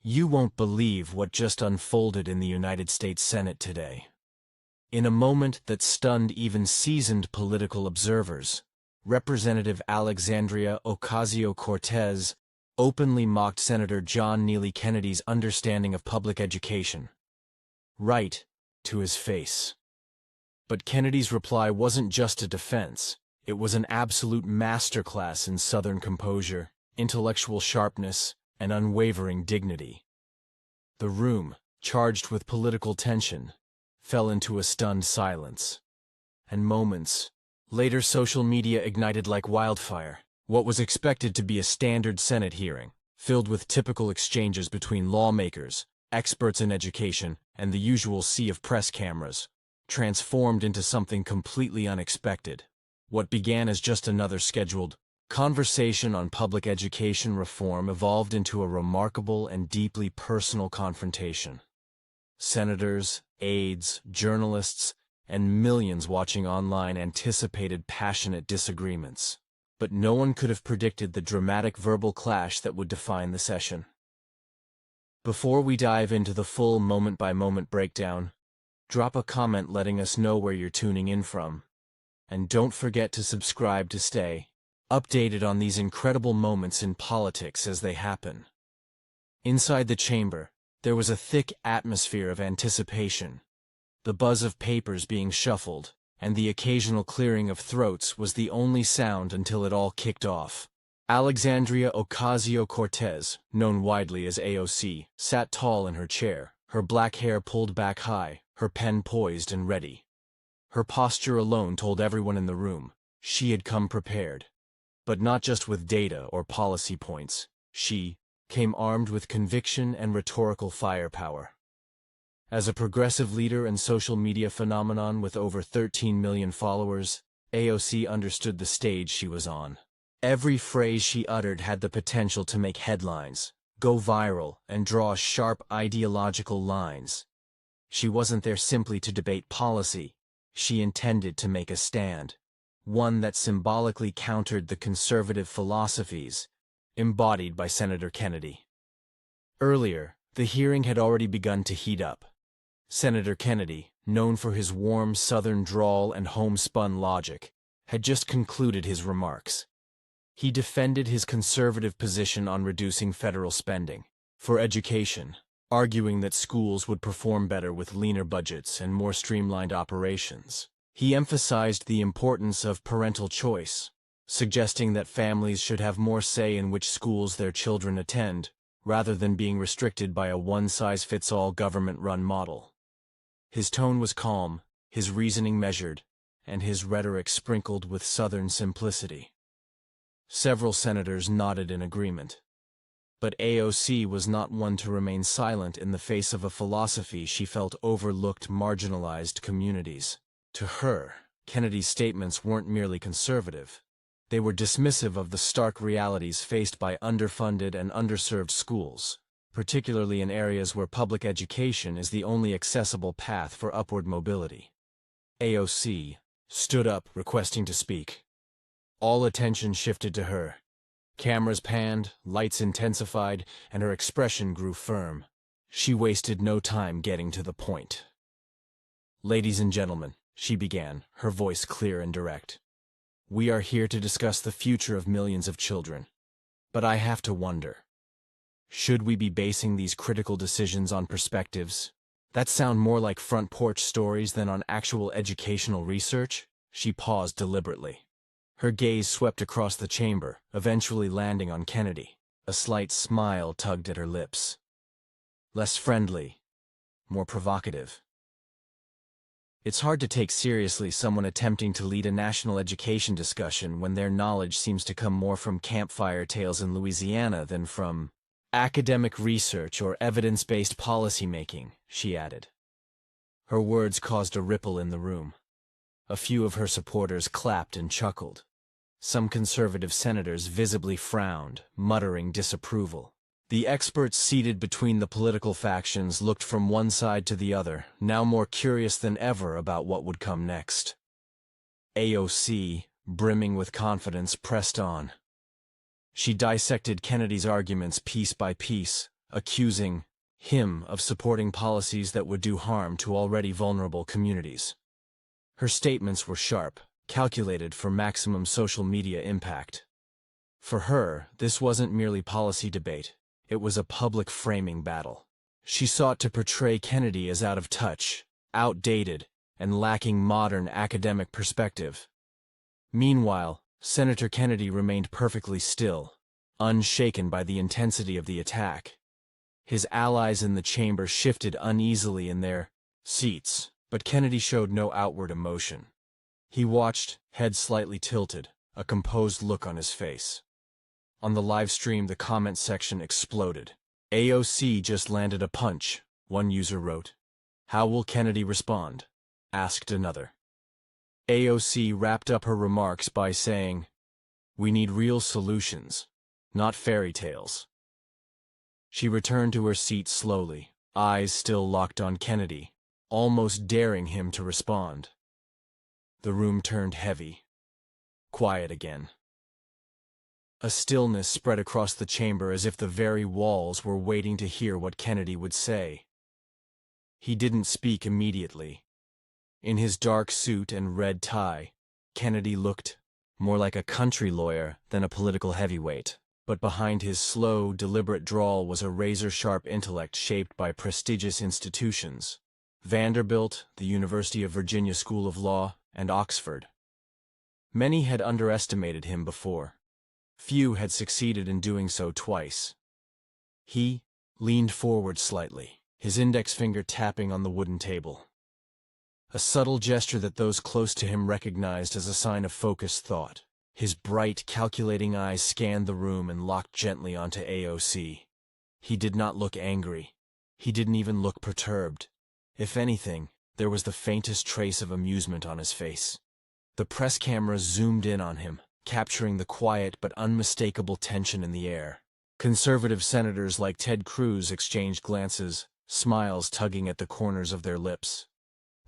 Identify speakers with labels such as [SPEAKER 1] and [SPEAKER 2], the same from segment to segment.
[SPEAKER 1] You won't believe what just unfolded in the United States Senate today. In a moment that stunned even seasoned political observers, Representative Alexandria Ocasio-Cortez openly mocked Senator John Neely Kennedy's understanding of public education. Right to his face. But Kennedy's reply wasn't just a defense. It was an absolute masterclass in Southern composure, intellectual sharpness, and unwavering dignity. The room, charged with political tension, fell into a stunned silence. And moments later, social media ignited like wildfire. What was expected to be a standard Senate hearing, filled with typical exchanges between lawmakers, experts in education, and the usual sea of press cameras, transformed into something completely unexpected. What began as just another scheduled conversation on public education reform evolved into a remarkable and deeply personal confrontation. Senators, aides, journalists, and millions watching online anticipated passionate disagreements. But no one could have predicted the dramatic verbal clash that would define the session. Before we dive into the full moment-by-moment breakdown, drop a comment letting us know where you're tuning in from. And don't forget to subscribe to stay updated on these incredible moments in politics as they happen. Inside the chamber, there was a thick atmosphere of anticipation. The buzz of papers being shuffled, and the occasional clearing of throats was the only sound until it all kicked off. Alexandria Ocasio-Cortez, known widely as AOC, sat tall in her chair, her black hair pulled back high, her pen poised and ready. Her posture alone told everyone in the room she had come prepared. But not just with data or policy points. She came armed with conviction and rhetorical firepower. As a progressive leader and social media phenomenon with over 13 million followers, AOC understood the stage she was on. Every phrase she uttered had the potential to make headlines, go viral, and draw sharp ideological lines. She wasn't there simply to debate policy. She intended to make a stand, one that symbolically countered the conservative philosophies embodied by Senator Kennedy. Earlier, the hearing had already begun to heat up. Senator Kennedy, known for his warm Southern drawl and homespun logic, had just concluded his remarks. He defended his conservative position on reducing federal spending for education, arguing that schools would perform better with leaner budgets and more streamlined operations. He emphasized the importance of parental choice, suggesting that families should have more say in which schools their children attend, rather than being restricted by a one-size-fits-all government-run model. His tone was calm, his reasoning measured, and his rhetoric sprinkled with Southern simplicity. Several senators nodded in agreement. But AOC was not one to remain silent in the face of a philosophy she felt overlooked marginalized communities. To her, Kennedy's statements weren't merely conservative. They were dismissive of the stark realities faced by underfunded and underserved schools, particularly in areas where public education is the only accessible path for upward mobility. AOC stood up, requesting to speak. All attention shifted to her. Cameras panned, lights intensified, and her expression grew firm. She wasted no time getting to the point. "Ladies and gentlemen," she began, her voice clear and direct. "We are here to discuss the future of millions of children. But I have to wonder, should we be basing these critical decisions on perspectives that sound more like front porch stories than on actual educational research?" She paused deliberately. Her gaze swept across the chamber, eventually landing on Kennedy. A slight smile tugged at her lips. Less friendly, more provocative. It's hard to take seriously someone attempting to lead a national education discussion when their knowledge seems to come more from campfire tales in Louisiana than from academic research or evidence-based policymaking, she added. Her words caused a ripple in the room. A few of her supporters clapped and chuckled. Some conservative senators visibly frowned, muttering disapproval. The experts seated between the political factions looked from one side to the other, now more curious than ever about what would come next. AOC, brimming with confidence, pressed on. She dissected Kennedy's arguments piece by piece, accusing him of supporting policies that would do harm to already vulnerable communities. Her statements were sharp, calculated for maximum social media impact. For her, this wasn't merely policy debate, it was a public framing battle. She sought to portray Kennedy as out of touch, outdated, and lacking modern academic perspective. Meanwhile, Senator Kennedy remained perfectly still, unshaken by the intensity of the attack. His allies in the chamber shifted uneasily in their seats, but Kennedy showed no outward emotion. He watched, head slightly tilted, a composed look on his face. On the live stream, the comment section exploded. AOC just landed a punch, one user wrote. How will Kennedy respond? Asked another. AOC wrapped up her remarks by saying, "We need real solutions, not fairy tales." She returned to her seat slowly, eyes still locked on Kennedy, almost daring him to respond. The room turned heavy. Quiet again. A stillness spread across the chamber as if the very walls were waiting to hear what Kennedy would say. He didn't speak immediately. In his dark suit and red tie, Kennedy looked more like a country lawyer than a political heavyweight. But behind his slow, deliberate drawl was a razor-sharp intellect shaped by prestigious institutions: Vanderbilt, the University of Virginia School of Law, and Oxford. Many had underestimated him before. Few had succeeded in doing so twice. He leaned forward slightly, his index finger tapping on the wooden table. A subtle gesture that those close to him recognized as a sign of focused thought. His bright, calculating eyes scanned the room and locked gently onto AOC. He did not look angry. He didn't even look perturbed. If anything, there was the faintest trace of amusement on his face. The press cameras zoomed in on him, capturing the quiet but unmistakable tension in the air. Conservative senators like Ted Cruz exchanged glances, smiles tugging at the corners of their lips.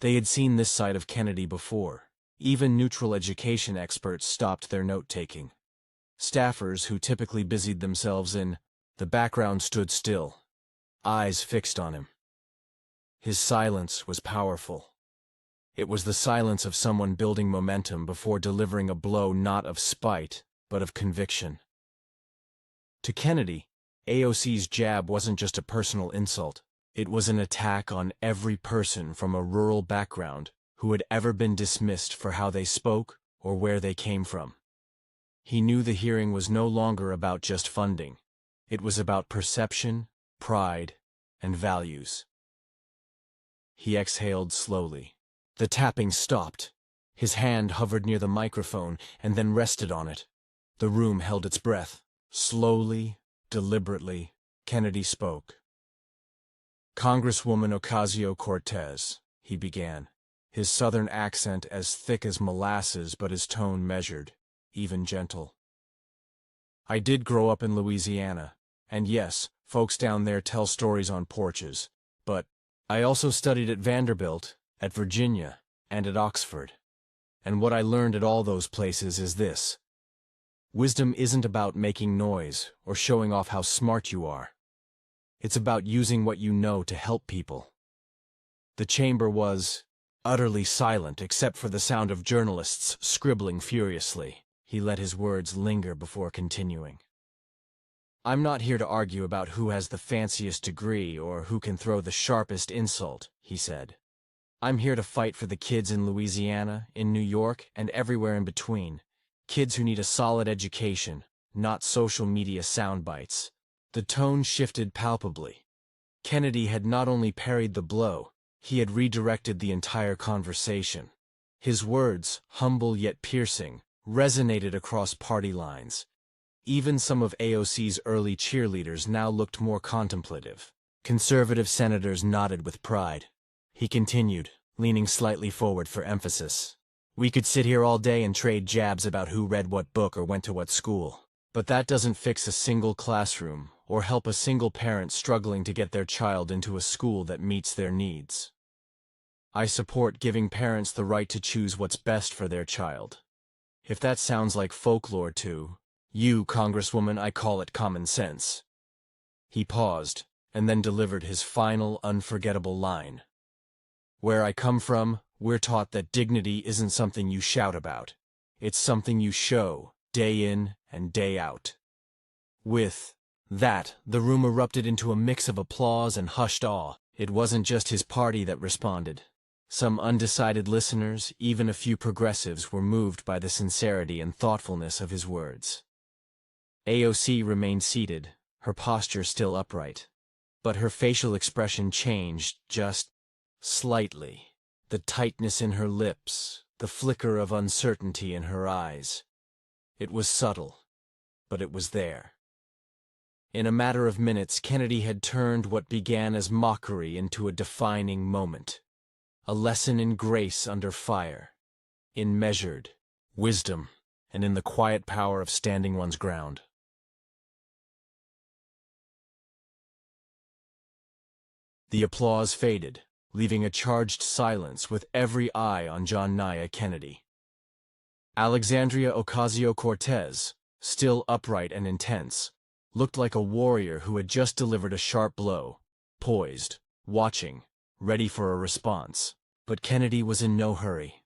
[SPEAKER 1] They had seen this side of Kennedy before. Even neutral education experts stopped their note-taking. Staffers who typically busied themselves in the background stood still, eyes fixed on him. His silence was powerful. It was the silence of someone building momentum before delivering a blow not of spite, but of conviction. To Kennedy, AOC's jab wasn't just a personal insult. It was an attack on every person from a rural background who had ever been dismissed for how they spoke or where they came from. He knew the hearing was no longer about just funding. It was about perception, pride, and values. He exhaled slowly. The tapping stopped. His hand hovered near the microphone and then rested on it. The room held its breath. Slowly, deliberately, Kennedy spoke. "Congresswoman Ocasio-Cortez," he began, his southern accent as thick as molasses but his tone measured, even gentle. "I did grow up in Louisiana, and yes, folks down there tell stories on porches, but I also studied at Vanderbilt, at Virginia, and at Oxford. And what I learned at all those places is this: wisdom isn't about making noise or showing off how smart you are. It's about using what you know to help people." The chamber was utterly silent except for the sound of journalists scribbling furiously. He let his words linger before continuing. "I'm not here to argue about who has the fanciest degree or who can throw the sharpest insult," he said. "I'm here to fight for the kids in Louisiana, in New York, and everywhere in between. Kids who need a solid education, not social media sound bites." The tone shifted palpably. Kennedy had not only parried the blow, he had redirected the entire conversation. His words, humble yet piercing, resonated across party lines. Even some of AOC's early cheerleaders now looked more contemplative. Conservative senators nodded with pride. He continued, leaning slightly forward for emphasis. "We could sit here all day and trade jabs about who read what book or went to what school. But that doesn't fix a single classroom or help a single parent struggling to get their child into a school that meets their needs. I support giving parents the right to choose what's best for their child. If that sounds like folklore to you, Congresswoman, I call it common sense." He paused, and then delivered his final, unforgettable line. "Where I come from, we're taught that dignity isn't something you shout about. It's something you show, day in and day out." With that, the room erupted into a mix of applause and hushed awe. It wasn't just his party that responded. Some undecided listeners, even a few progressives, were moved by the sincerity and thoughtfulness of his words. AOC remained seated, her posture still upright. But her facial expression changed just slightly. The tightness in her lips, the flicker of uncertainty in her eyes. It was subtle, but it was there. In a matter of minutes, Kennedy had turned what began as mockery into a defining moment. A lesson in grace under fire, in measured wisdom, and in the quiet power of standing one's ground. The applause faded, leaving a charged silence with every eye on John Nia Kennedy. Alexandria Ocasio-Cortez, still upright and intense, looked like a warrior who had just delivered a sharp blow, poised, watching, ready for a response. But Kennedy was in no hurry.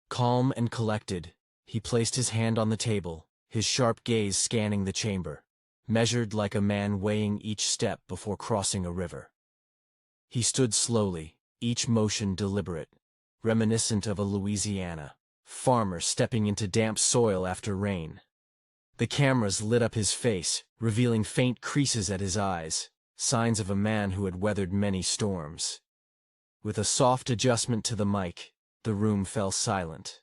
[SPEAKER 1] Calm and collected, he placed his hand on the table, his sharp gaze scanning the chamber, measured like a man weighing each step before crossing a river. He stood slowly, each motion deliberate, reminiscent of a Louisiana farmer stepping into damp soil after rain. The cameras lit up his face, revealing faint creases at his eyes, signs of a man who had weathered many storms. With a soft adjustment to the mic, the room fell silent.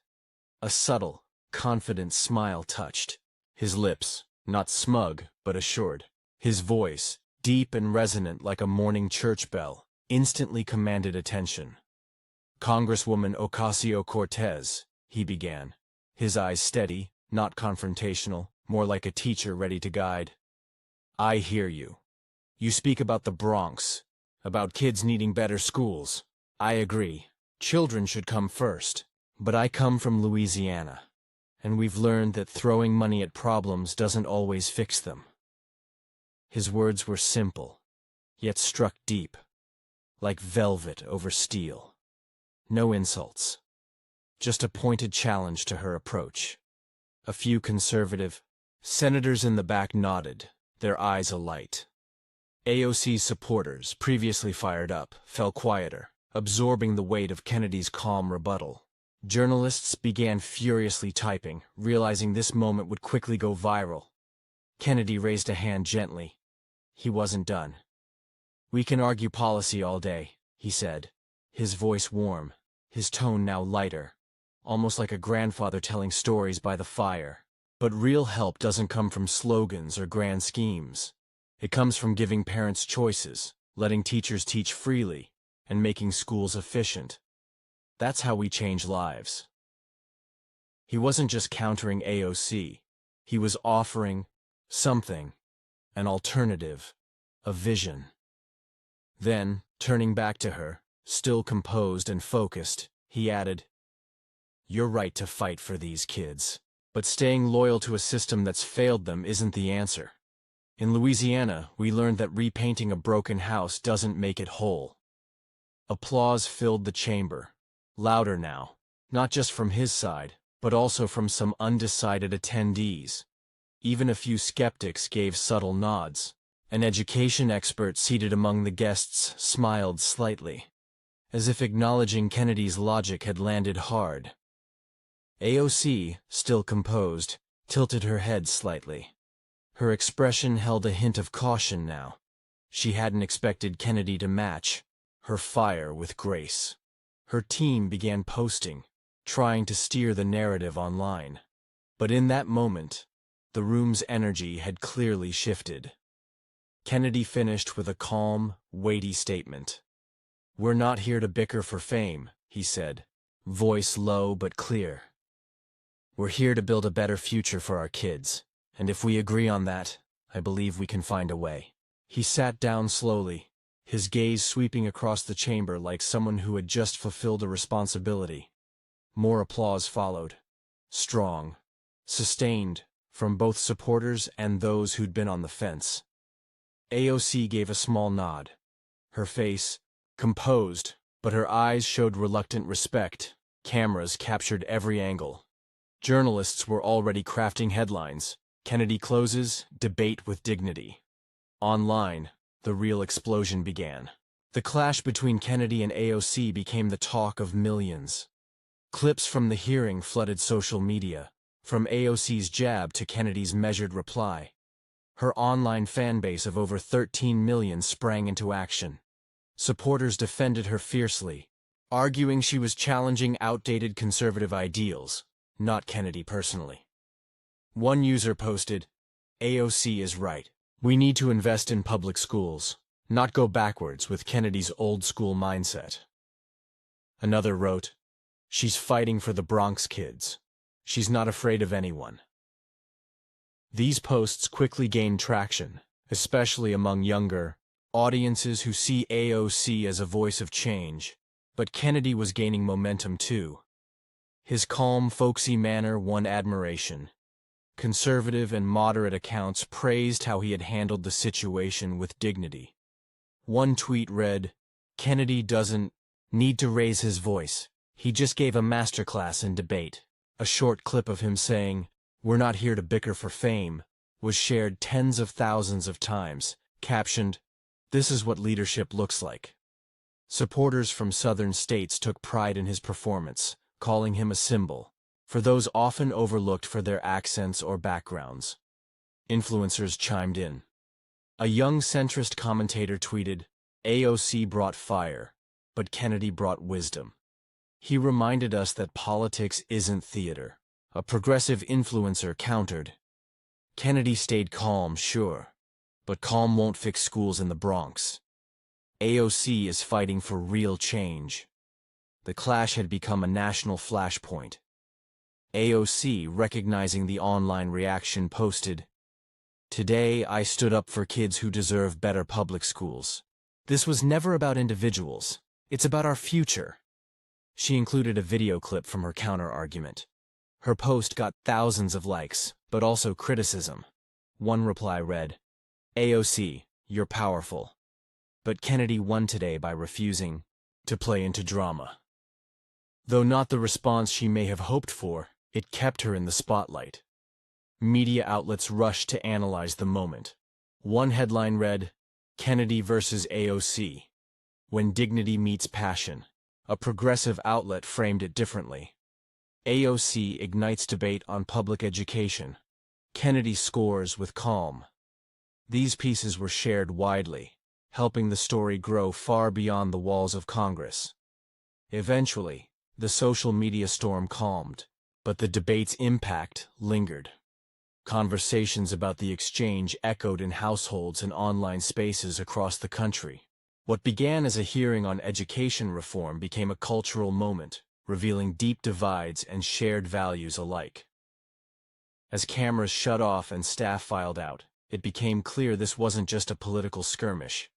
[SPEAKER 1] A subtle, confident smile touched his lips, not smug, but assured. His voice, deep and resonant like a morning church bell, instantly commanded attention. "Congresswoman Ocasio-Cortez," he began, his eyes steady, not confrontational, more like a teacher ready to guide. "I hear you. You speak about the Bronx, about kids needing better schools. I agree. Children should come first. But I come from Louisiana, and we've learned that throwing money at problems doesn't always fix them." His words were simple, yet struck deep, like velvet over steel. No insults, just a pointed challenge to her approach. A few conservative senators in the back nodded, their eyes alight. AOC's supporters, previously fired up, fell quieter, absorbing the weight of Kennedy's calm rebuttal. Journalists began furiously typing, realizing this moment would quickly go viral. Kennedy raised a hand gently. He wasn't done. "We can argue policy all day," he said, his voice warm, his tone now lighter, almost like a grandfather telling stories by the fire. "But real help doesn't come from slogans or grand schemes. It comes from giving parents choices, letting teachers teach freely, and making schools efficient. That's how we change lives." He wasn't just countering AOC. He was offering something, an alternative, a vision. Then, turning back to her, still composed and focused, he added, "You're right to fight for these kids, but staying loyal to a system that's failed them isn't the answer. In Louisiana, we learned that repainting a broken house doesn't make it whole." Applause filled the chamber, louder now, not just from his side, but also from some undecided attendees. Even a few skeptics gave subtle nods. An education expert seated among the guests smiled slightly, as if acknowledging Kennedy's logic had landed hard. AOC, still composed, tilted her head slightly. Her expression held a hint of caution now. She hadn't expected Kennedy to match her fire with grace. Her team began posting, trying to steer the narrative online. But in that moment, the room's energy had clearly shifted. Kennedy finished with a calm, weighty statement. "We're not here to bicker for fame," he said, voice low but clear. "We're here to build a better future for our kids, and if we agree on that, I believe we can find a way." He sat down slowly, his gaze sweeping across the chamber like someone who had just fulfilled a responsibility. More applause followed, strong, sustained, from both supporters and those who'd been on the fence. AOC gave a small nod. Her face, composed, but her eyes showed reluctant respect. Cameras captured every angle. Journalists were already crafting headlines. Kennedy closes, debate with dignity. Online, the real explosion began. The clash between Kennedy and AOC became the talk of millions. Clips from the hearing flooded social media, from AOC's jab to Kennedy's measured reply. Her online fanbase of over 13 million sprang into action. Supporters defended her fiercely, arguing she was challenging outdated conservative ideals, not Kennedy personally. One user posted, "AOC is right. We need to invest in public schools, not go backwards with Kennedy's old-school mindset." Another wrote, "She's fighting for the Bronx kids. She's not afraid of anyone." These posts quickly gained traction, especially among younger audiences who see AOC as a voice of change, but Kennedy was gaining momentum too. His calm, folksy manner won admiration. Conservative and moderate accounts praised how he had handled the situation with dignity. One tweet read, "Kennedy doesn't need to raise his voice. He just gave a masterclass in debate." A short clip of him saying, "We're not here to bicker for fame," was shared tens of thousands of times, captioned, "This is what leadership looks like." Supporters from southern states took pride in his performance, calling him a symbol, for those often overlooked for their accents or backgrounds. Influencers chimed in. A young centrist commentator tweeted, "AOC brought fire, but Kennedy brought wisdom. He reminded us that politics isn't theater." A progressive influencer countered, "Kennedy stayed calm, sure, but calm won't fix schools in the Bronx. AOC is fighting for real change." The clash had become a national flashpoint. AOC, recognizing the online reaction, posted, "Today I stood up for kids who deserve better public schools. This was never about individuals. It's about our future." She included a video clip from her counter-argument. Her post got thousands of likes, but also criticism. One reply read, "AOC, you're powerful. But Kennedy won today by refusing to play into drama." Though not the response she may have hoped for, it kept her in the spotlight. Media outlets rushed to analyze the moment. One headline read, "Kennedy versus AOC. When dignity meets passion." A progressive outlet framed it differently. "AOC ignites debate on public education. Kennedy scores with calm." These pieces were shared widely, helping the story grow far beyond the walls of Congress. Eventually, the social media storm calmed, but the debate's impact lingered. Conversations about the exchange echoed in households and online spaces across the country. What began as a hearing on education reform became a cultural moment, revealing deep divides and shared values alike. As cameras shut off and staff filed out, it became clear this wasn't just a political skirmish.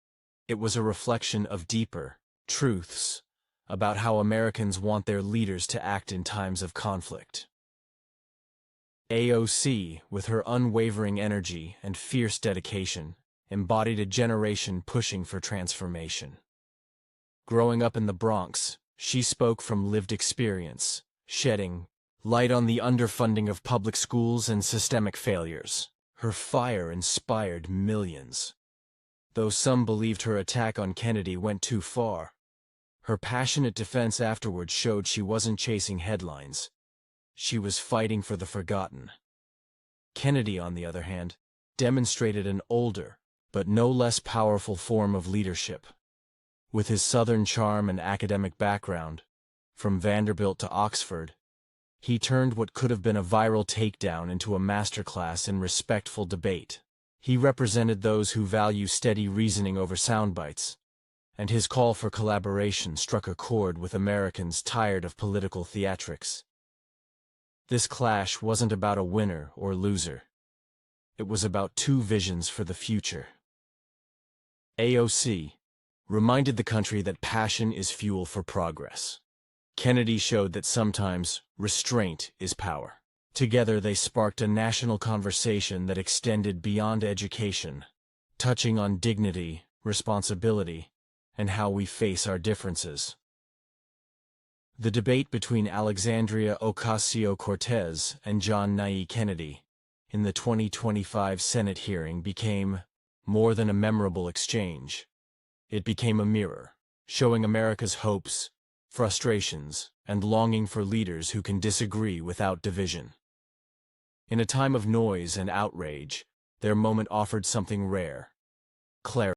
[SPEAKER 1] It was a reflection of deeper truths about how Americans want their leaders to act in times of conflict. AOC, with her unwavering energy and fierce dedication, embodied a generation pushing for transformation. Growing up in the Bronx, she spoke from lived experience, shedding light on the underfunding of public schools and systemic failures. Her fire inspired millions. Though some believed her attack on Kennedy went too far, her passionate defense afterward showed she wasn't chasing headlines. She was fighting for the forgotten. Kennedy, on the other hand, demonstrated an older, but no less powerful form of leadership. With his Southern charm and academic background, from Vanderbilt to Oxford, he turned what could have been a viral takedown into a masterclass in respectful debate. He represented those who value steady reasoning over soundbites, and his call for collaboration struck a chord with Americans tired of political theatrics. This clash wasn't about a winner or loser. It was about two visions for the future. AOC reminded the country that passion is fuel for progress. Kennedy showed that sometimes restraint is power. Together they sparked a national conversation that extended beyond education. touching on dignity, responsibility, and how we face our differences. The debate between Alexandria Ocasio-Cortez and John Nye Kennedy in the 2025 Senate hearing became more than a memorable exchange. It became a mirror, showing America's hopes, frustrations, and longing for leaders who can disagree without division. In a time of noise and outrage, their moment offered something rare: clarity.